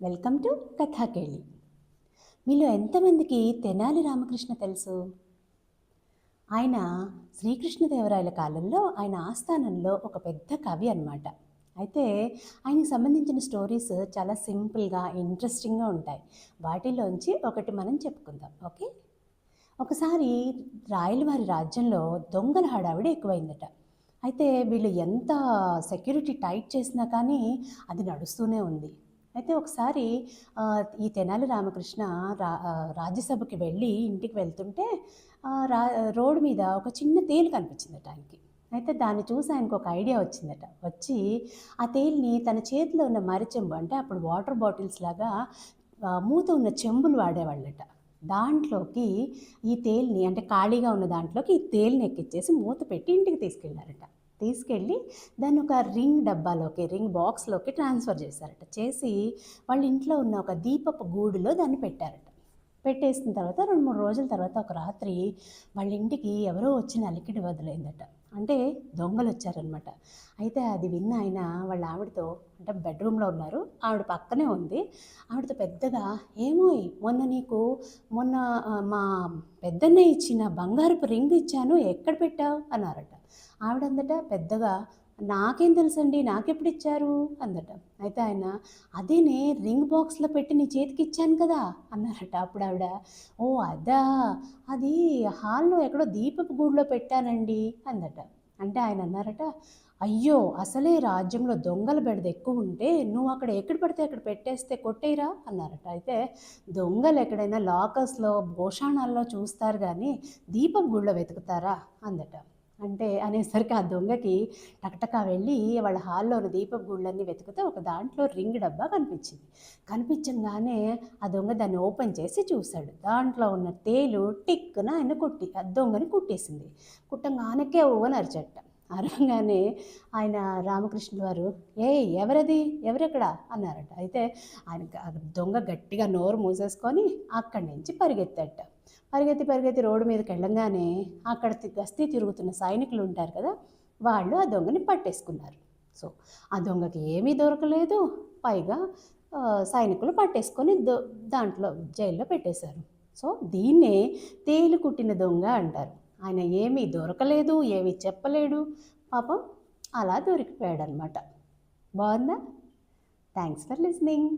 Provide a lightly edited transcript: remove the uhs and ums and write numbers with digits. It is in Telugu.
Welcome to Kathakeli. మీలో ఎంతమందికి తెనాలి రామకృష్ణ తెలుసు? ఆయన శ్రీకృష్ణదేవరాయల కాలంలో ఆయన ఆస్థానంలో ఒక పెద్ద కవి అన్నమాట. అయితే ఆయనకి సంబంధించిన స్టోరీస్ చాలా సింపుల్గా ఇంట్రెస్టింగ్గా ఉంటాయి. వాటిలోంచి ఒకటి మనం చెప్పుకుందాం. ఓకే. ఒకసారి రాయలవారి రాజ్యంలో దొంగల హడావిడి ఎక్కువైందట. అయితే వీళ్ళు ఎంత సెక్యూరిటీ టైట్ చేసినా కానీ అది నడుస్తూనే ఉంది. అయితే ఒకసారి ఈ తెనాలి రామకృష్ణ రాజ్యసభకి వెళ్ళి ఇంటికి వెళ్తుంటే రా రోడ్డు మీద ఒక చిన్న తేలు కనిపించిందట ఆయనకి. అయితే దాన్ని చూసి ఆయనకు ఒక ఐడియా వచ్చిందట. వచ్చి ఆ తేలుని తన చేతిలో ఉన్న మరిచెంబు అంటే అప్పుడు వాటర్ బాటిల్స్ లాగా మూత ఉన్న చెంబులు వాడేవాళ్ళట. దాంట్లోకి ఈ తేలుని అంటే ఖాళీగా ఉన్న దాంట్లోకి ఈ తేలుని ఎక్కిచ్చేసి మూత పెట్టి ఇంటికి తీసుకెళ్ళారట. తీసుకెళ్ళి దాన్ని ఒక రింగ్ డబ్బాలోకి రింగ్ బాక్స్లోకి ట్రాన్స్ఫర్ చేశారట. చేసి వాళ్ళ ఇంట్లో ఉన్న ఒక దీపపు గూడులో దాన్ని పెట్టారట. పెట్టేసిన తర్వాత 2-3 రోజుల తర్వాత ఒక రాత్రి వాళ్ళ ఇంటికి ఎవరో వచ్చిన అలికిడి వదిలైందట. అంటే దొంగలు వచ్చారనమాట. అయితే అది విన్న ఆయన వాళ్ళ ఆవిడతో అంటే బెడ్రూమ్లో ఉన్నారు, ఆవిడ పక్కనే ఉంది. ఆవిడతో పెద్దగా ఏమోయ్ మొన్న మా పెద్దన్నయ్య ఇచ్చిన బంగారపు రింగ్ ఇచ్చాను, ఎక్కడ పెట్టావు అన్నారట. ఆవిడందట పెద్దగా నాకేం తెలుసండి, నాకెప్పుడు ఇచ్చారు అందట. అయితే ఆయన అదేనే రింగ్ బాక్స్లో పెట్టి నీ చేతికి ఇచ్చాను కదా అన్నారట. అప్పుడు ఆవిడ ఓ అదా, అది హాల్లో ఎక్కడో దీపపు గూడులో పెట్టానండి అందట. అంటే ఆయన అన్నారట, అయ్యో అసలే రాజ్యంలో దొంగల బెడద ఎక్కువ ఉంటే నువ్వు అక్కడ ఎక్కడ పడితే అక్కడ పెట్టేస్తే కొట్టేయరా అన్నారట. అయితే దొంగలు ఎక్కడైనా లాకర్స్లో భోషాణాల్లో చూస్తారు కానీ దీపపు గూడులో వెతుకుతారా అందట. అంటే అనేసరికి ఆ దొంగకి టకటకా వెళ్ళి వాళ్ళ హాల్లో ఉన్న దీపపు గుళ్ళన్నీ వెతికితే ఒక దాంట్లో రింగ్ డబ్బా కనిపించింది. కనిపించగానే ఆ దొంగ దాన్ని ఓపెన్ చేసి చూశాడు. దాంట్లో ఉన్న తేలు టిక్కున ఆయన ఆ దొంగని కుట్టేసింది. కుట్టంగానకే ఓవని అరిచట. అరవగానే ఆయన రామకృష్ణ వారు ఎవరది, ఎవరెక్కడ అన్నారట. అయితే ఆయన దొంగ గట్టిగా నోరు మూసేసుకొని అక్కడి నుంచి పరిగెత్తట. పరిగెత్తి రోడ్డు మీదకి వెళ్ళంగానే అక్కడ గస్తీ తిరుగుతున్న సైనికులు ఉంటారు కదా, వాళ్ళు ఆ దొంగని పట్టేసుకున్నారు. సో ఆ దొంగకి ఏమీ దొరకలేదు, పైగా సైనికులు పట్టేసుకొని దాంట్లో జైల్లో పెట్టేశారు. సో దీన్నే తేలు కుట్టిన దొంగ అంటారు. ఆయన ఏమీ దొరకలేదు, ఏమీ చెప్పలేడు, పాపం అలా దొరికిపోయాడు అనమాట. బాగుందా? Thanks for listening.